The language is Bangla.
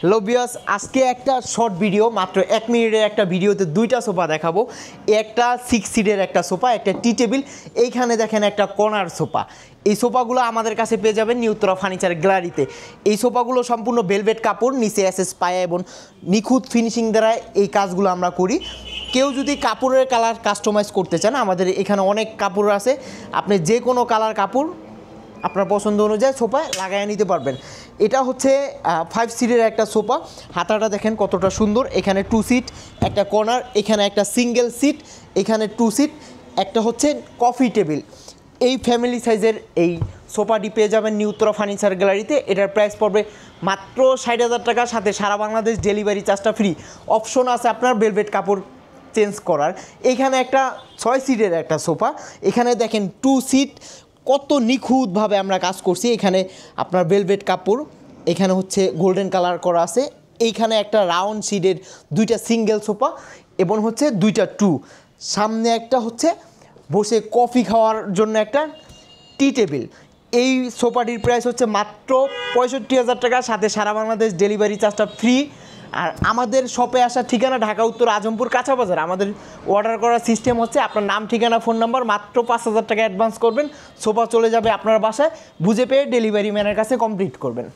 হ্যালো ভিউয়ার্স, আজকে একটা শর্ট ভিডিও, মাত্র 1 মিনিটের একটা ভিডিওতে দুইটা সোফা দেখাবো। একটা 6 সিটের একটা সোফা, একটা টি টেবিল। এইখানে দেখেন একটা কর্নার সোফা। এই সোফাগুলো আমাদের কাছে পেয়ে যাবেন নিউ উত্তরা ফার্নিচার গ্যালারিতে। এই সোফাগুলো সম্পূর্ণ ভেলভেট কাপড়, নিচে এসএস পায়া এবং নিখুঁত ফিনিশিং দ্বারা এই কাজগুলো আমরা করি। কেউ যদি কাপড়ের কালার কাস্টমাইজ করতে চান, আমাদের এখানে অনেক কাপড় আছে। আপনি যে কোনো কালার কাপড় আপনার পছন্দ অনুযায়ী সোফায় লাগাইয়ে নিতে পারবেন। এটা হচ্ছে 5 সিটের একটা সোফা। হাতাটা দেখেন কতটা সুন্দর। এখানে 2 সিট, একটা কর্নার, এখানে একটা সিঙ্গেল সিট, এখানে 2 সিট, একটা হচ্ছে কফি টেবিল। এই ফ্যামিলি সাইজের এই সোফাটি পেয়ে যাবেন নিউ উত্তরা ফার্নিচার গ্যালারিতে। এটার প্রাইস পড়বে মাত্র 60,000 টাকা, সাথে সারা বাংলাদেশ ডেলিভারি চার্জটা ফ্রি। অপশন আছে আপনার ভেলভেট কাপড় চেঞ্জ করার। এখানে একটা 6 সিটের একটা সোফা। এখানে দেখেন 2 সিট, কত নিখুঁতভাবে আমরা কাজ করছি। এখানে আপনার ভেলভেট কাপড়, এখানে হচ্ছে গোল্ডেন কালার করা আছে। এইখানে একটা রাউন্ড সিটের দুইটা সিঙ্গেল সোফা এবং হচ্ছে দুইটা সামনে একটা হচ্ছে বসে কফি খাওয়ার জন্য একটা টি টেবিল। এই সোফাটির প্রাইস হচ্ছে মাত্র 65,000 টাকা, সাথে সারা বাংলাদেশ ডেলিভারি চার্জটা ফ্রি। আর আমাদের শপে আসার ঠিকানা ঢাকা উত্তর আজমপুর কাঁচা বাজার। আমাদের অর্ডার করার সিস্টেম হচ্ছে আপনার নাম, ঠিকানা, ফোন নাম্বার, মাত্র 5,000 টাকা অ্যাডভান্স করবেন, সোফা চলে যাবে আপনার বাসায়। বুঝে পেয়ে ডেলিভারি ম্যানের কাছে কমপ্লিট করবেন।